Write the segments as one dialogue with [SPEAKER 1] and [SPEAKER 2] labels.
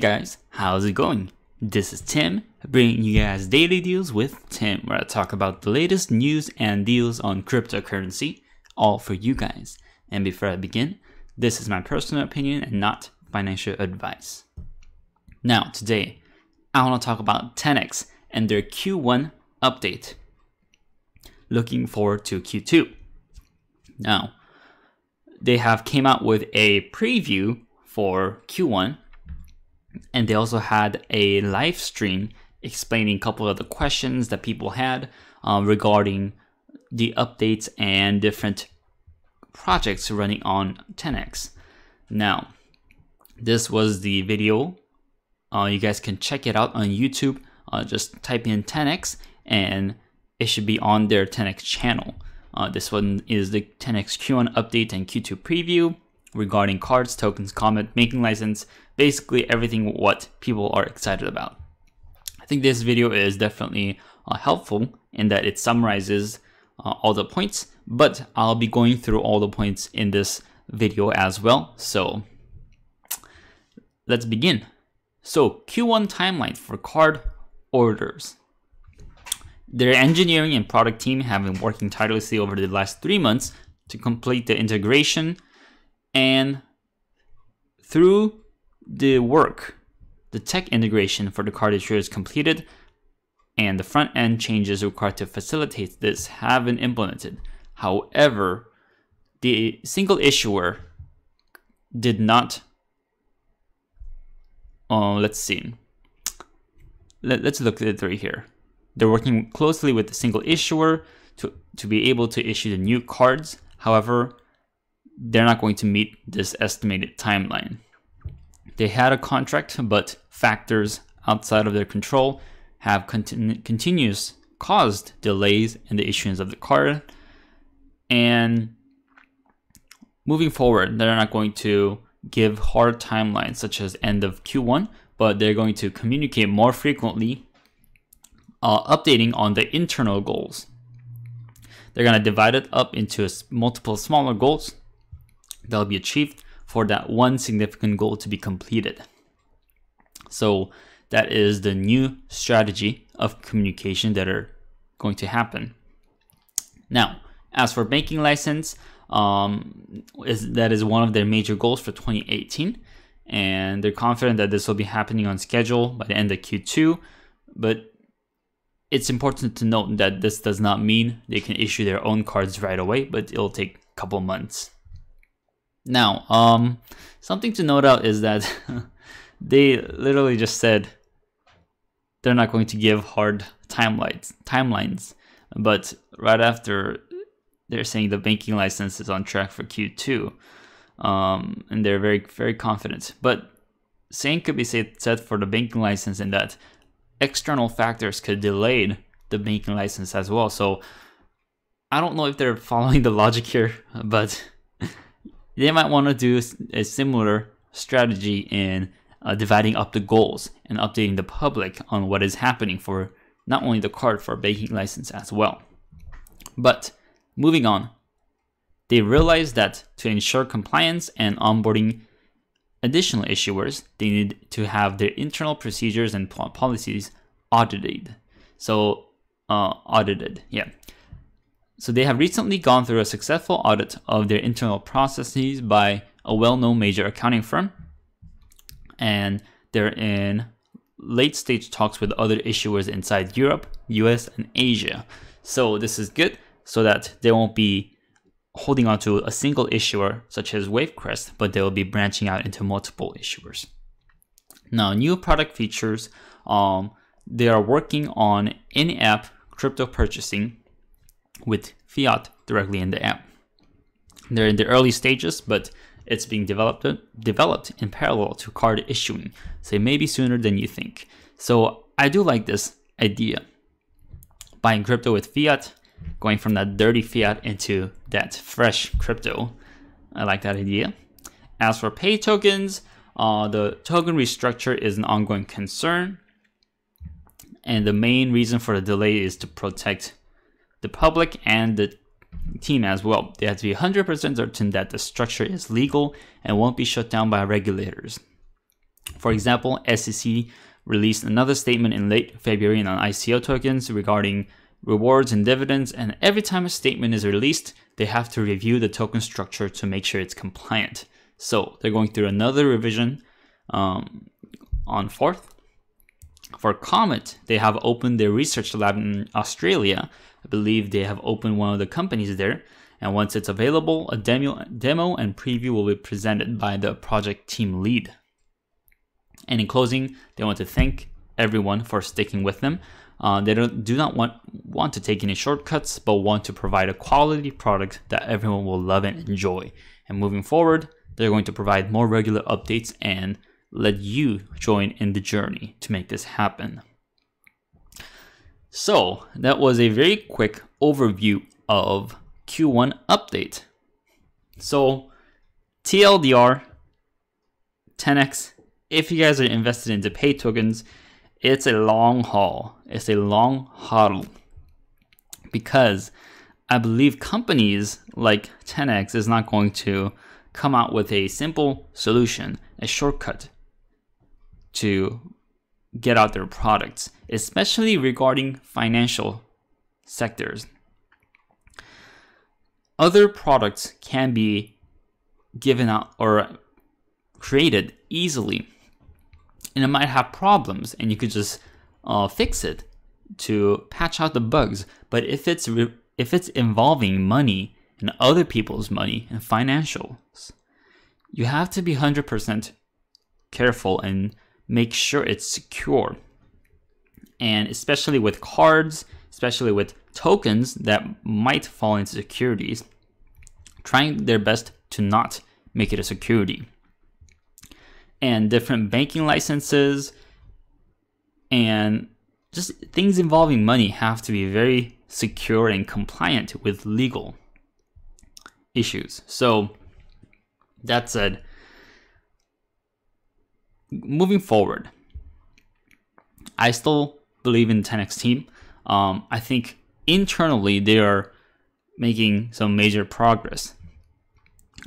[SPEAKER 1] guys, how's it going? This is Tim, bringing you guys daily deals with Tim, where I talk about the latest news and deals on cryptocurrency, all for you guys. And before I begin, this is my personal opinion and not financial advice. Now, today, I want to talk about TenX and their Q1 update. Looking forward to Q2. Now, they have came out with a preview for Q1, and they also had a live stream explaining a couple of the questions that people had regarding the updates and different projects running on TenX. Now, this was the video. You guys can check it out on YouTube. Just type in TenX and it should be on their TenX channel. This one is the TenX Q1 update and Q2 preview regarding cards, tokens, comment, making license, basically everything what people are excited about. I think this video is definitely helpful in that it summarizes all the points, but I'll be going through all the points in this video as well. So let's begin. So Q1 timeline for card orders. Their engineering and product team have been working tirelessly over the last 3 months to complete the integration, and through the work, the tech integration for the card issuer is completed, and the front end changes required to facilitate this have been implemented. However, the single issuer did not. Let's see. Let's look at it right here. They're working closely with the single issuer to be able to issue the new cards. However, they're not going to meet this estimated timeline. They had a contract, but factors outside of their control have caused delays in the issuance of the card. And moving forward, they're not going to give hard timelines such as end of Q1, but they're going to communicate more frequently, updating on the internal goals. They're going to divide it up into multiple smaller goals that'll be achieved for that one significant goal to be completed. So that is the new strategy of communication that are going to happen. Now, as for banking license, that is one of their major goals for 2018, and they're confident that this will be happening on schedule by the end of Q2, but it's important to note that this does not mean they can issue their own cards right away, but it'll take a couple months. Now, something to note out is that they literally just said they're not going to give hard timelines, but right after they're saying the banking license is on track for Q2, and they're very, very confident. But same could be said for the banking license in that external factors could delay the banking license as well. So I don't know if they're following the logic here, but they might want to do a similar strategy in dividing up the goals and updating the public on what is happening for not only the card, for banking license as well. But moving on, they realized that to ensure compliance and onboarding additional issuers, they need to have their internal procedures and policies audited. So So they have recently gone through a successful audit of their internal processes by a well-known major accounting firm, and they're in late stage talks with other issuers inside Europe, US, and Asia. So this is good so that they won't be holding on to a single issuer such as Wavecrest, but they will be branching out into multiple issuers. Now, new product features, they are working on in-app crypto purchasing with fiat directly in the app. They're in the early stages, but it's being developed in parallel to card issuing, so it may be sooner than you think. So I do like this idea. Buying crypto with fiat, going from that dirty fiat into that fresh crypto. I like that idea. As for pay tokens, the token restructure is an ongoing concern, and the main reason for the delay is to protect the public and the team as well. They have to be 100% certain that the structure is legal and won't be shut down by regulators. For example, SEC released another statement in late February on ICO tokens regarding rewards and dividends, and every time a statement is released, they have to review the token structure to make sure it's compliant. So they're going through another revision on 4th. For Comet, they have opened their research lab in Australia. I believe they have opened one of the companies there, and once it's available, a demo and preview will be presented by the project team lead. And in closing, they want to thank everyone for sticking with them. They do not want to take any shortcuts, but want to provide a quality product that everyone will love and enjoy. And moving forward, they're going to provide more regular updates and let you join in the journey to make this happen. So that was a very quick overview of Q1 update. So TLDR, TenX, if you guys are invested into pay tokens, it's a long haul. It's a long hodl, because I believe companies like TenX is not going to come out with a simple solution, a shortcut to get out their products, especially regarding financial sectors. Other products can be given out or created easily, and it might have problems, and you could just fix it to patch out the bugs. But if it's involving money and other people's money and financials, you have to be 100% careful and make sure it's secure. And especially with cards, especially with tokens that might fall into securities, trying their best to not make it a security. And different banking licenses and just things involving money have to be very secure and compliant with legal issues. So that said, moving forward, I still believe in the TenX team. I think internally they are making some major progress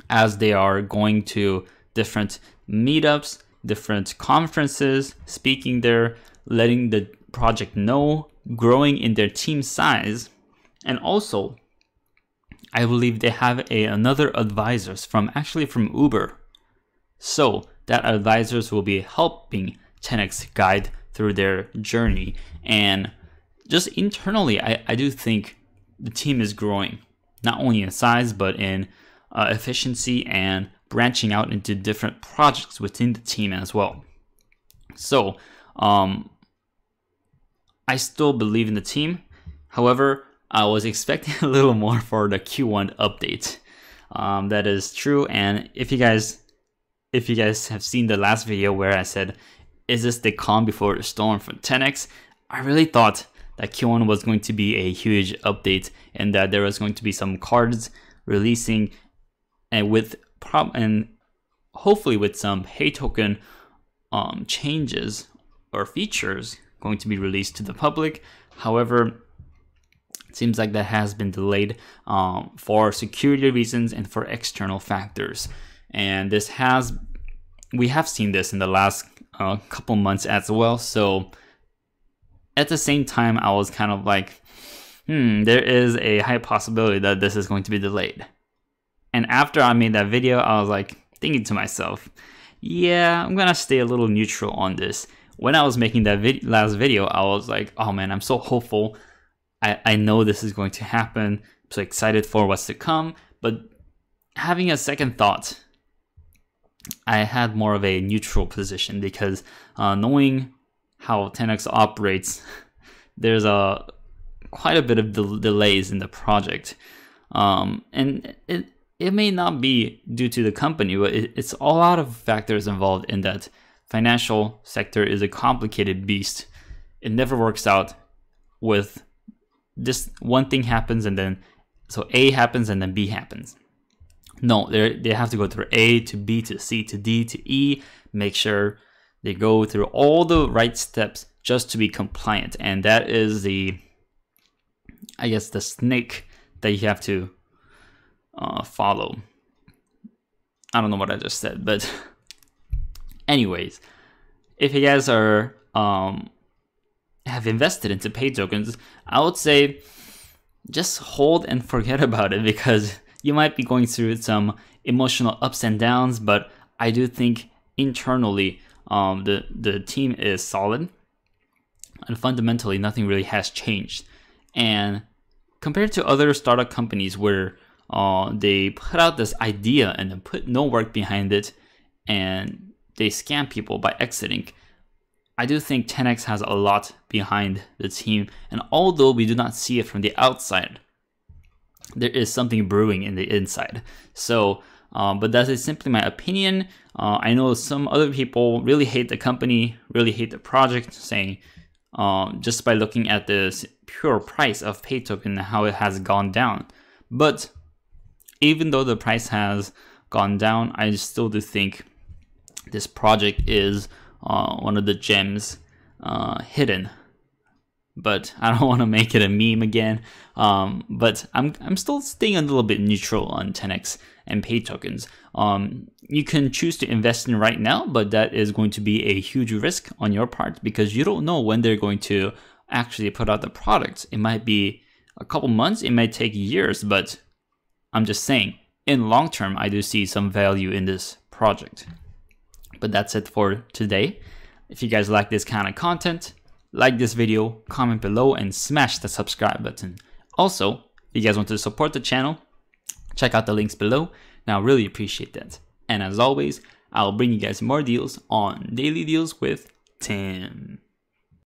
[SPEAKER 1] as they are going to different meetups, different conferences, speaking there, letting the project know, growing in their team size. And also, I believe they have another advisors from Uber. So that advisors will be helping TenX guide through their journey. And just internally, I do think the team is growing, not only in size, but in efficiency and branching out into different projects within the team as well. So I still believe in the team. However, I was expecting a little more for the Q1 update. That is true. And if you guys have seen the last video where I said, is this the calm before the storm for TenX? I really thought that Q1 was going to be a huge update and that there was going to be some cards releasing, and hopefully with some pay token changes or features going to be released to the public. However, it seems like that has been delayed for security reasons and for external factors. And we have seen this in the last couple months as well. So at the same time, I was kind of like, there is a high possibility that this is going to be delayed. And after I made that video, I was like thinking to myself, yeah, I'm gonna stay a little neutral on this. When I was making that last video, I was like, oh man, I'm so hopeful. I know this is going to happen. I'm so excited for what's to come. But having a second thought, I had more of a neutral position because knowing how TenX operates, there's quite a bit of delays in the project. And it may not be due to the company, but it's a lot of factors involved in that. Financial sector is a complicated beast. It never works out with just one thing happens and then, so A happens and then B happens. No, they have to go through A to B to C to D to E, make sure they go through all the right steps just to be compliant. And that is the snake that you have to follow. I don't know what I just said, but anyways, if you guys are have invested into pay tokens, I would say just hold and forget about it, because you might be going through some emotional ups and downs. But I do think internally the team is solid, and fundamentally nothing really has changed. And compared to other startup companies where they put out this idea and then put no work behind it and they scam people by exiting, I do think TenX has a lot behind the team. And although we do not see it from the outside, there is something brewing in the inside. So, but that is simply my opinion. I know some other people really hate the company, really hate the project, saying just by looking at the pure price of pay token and how it has gone down. But even though the price has gone down, I still do think this project is one of the gems hidden. But I don't want to make it a meme again. But I'm still staying a little bit neutral on TenX and pay tokens. You can choose to invest in right now, but that is going to be a huge risk on your part, because you don't know when they're going to actually put out the product. It might be a couple months, it might take years, but I'm just saying, in long term, I do see some value in this project. But that's it for today. If you guys like this kind of content, like this video, comment below, and smash the subscribe button. Also, if you guys want to support the channel, check out the links below. Now, I really appreciate that. And as always, I'll bring you guys more deals on Daily Deals with Tim.